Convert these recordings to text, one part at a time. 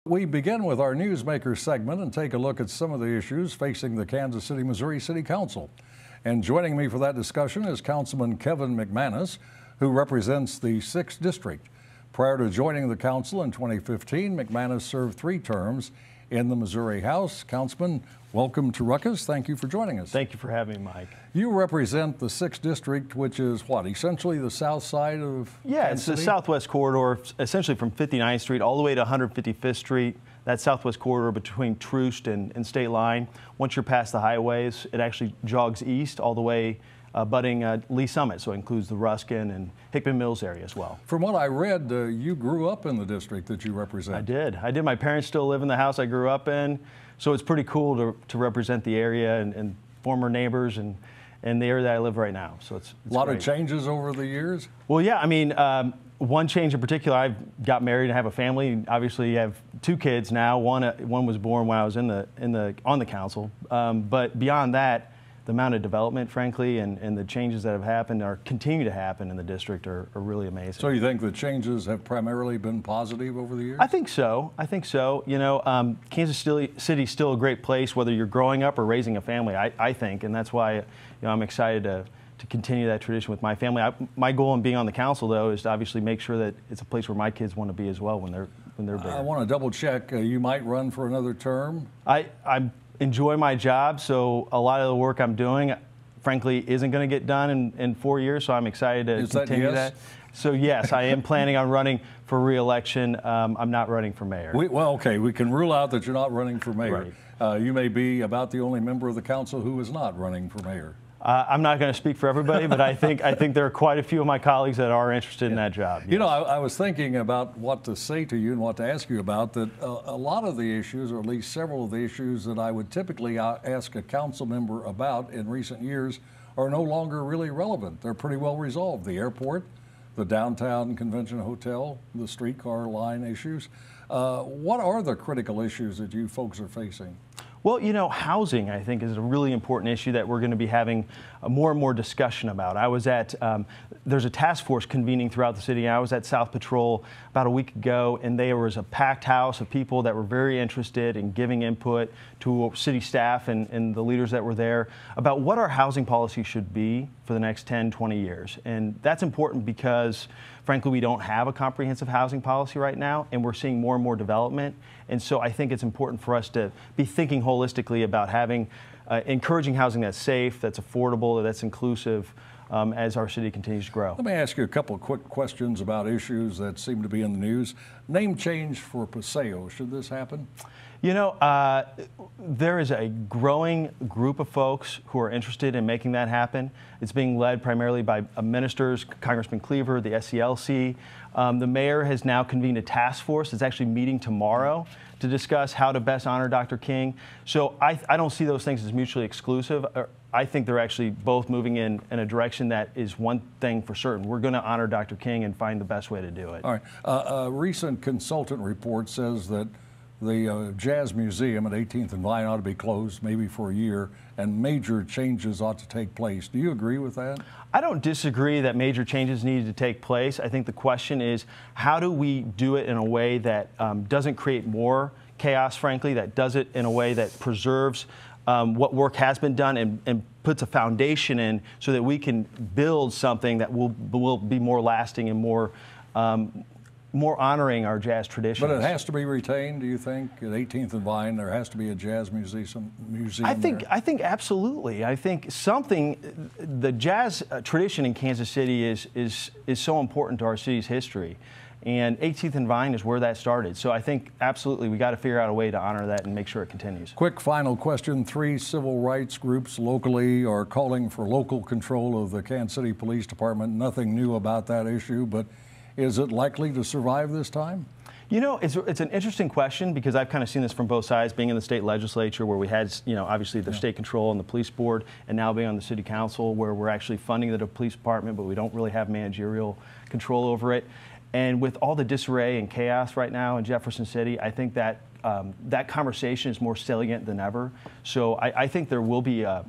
We begin with our Newsmaker segment and take a look at some of the issues facing the Kansas City, Missouri City Council. And joining me for that discussion is Councilman Kevin McManus, who represents the 6th District. Prior to joining the council in 2015, McManus served 3 terms in the Missouri House. Councilman, welcome to Ruckus. Thank you for joining us. Thank you for having me, Mike. You represent the 6th District, which is what, essentially the south side of Kansas City? The southwest corridor, essentially from 59th Street all the way to 155th Street. That southwest corridor between Troost and State Line. Once you're past the highways, it actually jogs east all the way abutting Lee Summit, so it includes the Ruskin and Hickman Mills area as well. From what I read, you grew up in the district that you represent. I did. My parents still live in the house I grew up in, so it's pretty cool to represent the area and former neighbors and the area that I live right now. So it's a lot great. of changes over the years? Well, yeah, I mean, one change in particular, I got married and have a family. Obviously, you have 2 kids now. One was born when I was on the council. But beyond that, the amount of development, frankly, and the changes that have happened or continue to happen in the district are really amazing. So you think the changes have primarily been positive over the years? I think so. You know, Kansas City is still a great place, whether you're growing up or raising a family, I think, and that's why I'm excited to continue that tradition with my family. My goal in being on the council, though, is to obviously make sure that it's a place where my kids want to be as well when they're big. I want to double check. You might run for another term? I enjoy my job, so a lot of the work I'm doing, frankly, isn't going to get done in 4 years, so I'm excited to continue that. So yes, I am planning on running for re-election. I'm not running for mayor. Okay, we can rule out that you're not running for mayor. Right. You may be about the only member of the council who is not running for mayor. I'm not going to speak for everybody, but I think there are quite a few of my colleagues that are interested in that job. Yes. You know, I was thinking about what to say to you and what to ask you about, that a lot of the issues, or at least several of the issues that I would typically ask a council member about in recent years are no longer really relevant. They're pretty well resolved. The airport, the downtown convention hotel, the streetcar line issues. What are the critical issues that you folks are facing? Well, you know, housing, I think, is a really important issue that we're going to be having more and more discussion about. I was at, there's a task force convening throughout the city. I was at South Patrol about a week ago, and there was a packed house of people that were very interested in giving input to city staff and the leaders that were there about what our housing policy should be for the next 10, 20 years. And that's important because, frankly, we don't have a comprehensive housing policy right now, and we're seeing more and more development. And so I think it's important for us to be thinking holistically about having, encouraging housing that's safe, that's affordable, that's inclusive as our city continues to grow. Let me ask you a couple of quick questions about issues that seem to be in the news. Name change for Paseo. Should this happen? You know, there is a growing group of folks who are interested in making that happen. It's being led primarily by ministers, Congressman Cleaver, the SCLC. The mayor has now convened a task force that's actually meeting tomorrow to discuss how to best honor Dr. King. So I don't see those things as mutually exclusive. I think they're actually both moving in a direction that is one thing for certain. We're going to honor Dr. King and find the best way to do it. All right. A recent consultant report says that the Jazz Museum at 18th and Vine ought to be closed maybe for a year, and major changes ought to take place. Do you agree with that? I don't disagree that major changes needed to take place. I think the question is, how do we do it in a way that doesn't create more chaos, frankly, that does it in a way that preserves what work has been done and puts a foundation in so that we can build something that will be more lasting and more honoring our jazz traditions. But it has to be retained, do you think? At 18th and Vine, there has to be a jazz museum I think absolutely. I think the jazz tradition in Kansas City is so important to our city's history. And 18th and Vine is where that started. So I think absolutely we got to figure out a way to honor that and make sure it continues. Quick final question. 3 civil rights groups locally are calling for local control of the Kansas City Police Department. Nothing new about that issue, but is it likely to survive this time? You know, it's an interesting question because I've kind of seen this from both sides, being in the state legislature where we had, you know, obviously the state control and the police board, and now being on the city council where we're actually funding the police department, but we don't really have managerial control over it. And with all the disarray and chaos right now in Jefferson City, I think that that conversation is more salient than ever. So I think there will be a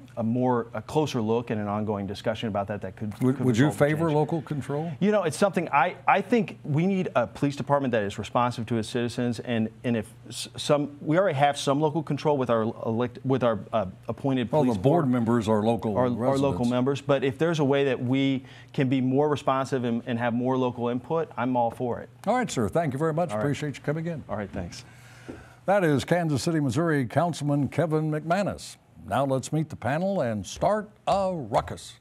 closer look and an ongoing discussion about that could Would you result in favor change. local control? You know, it's something I think we need a police department that is responsive to its citizens, and if we already have some local control with our appointed Well, police the board members are local our residents. local members, but if there's a way that we can be more responsive and have more local input, I'm all for it. All right, sir. Thank you very much. All right. Appreciate you coming in. All right, thanks. That is Kansas City, Missouri Councilman Kevin McManus. Now let's meet the panel and start a ruckus.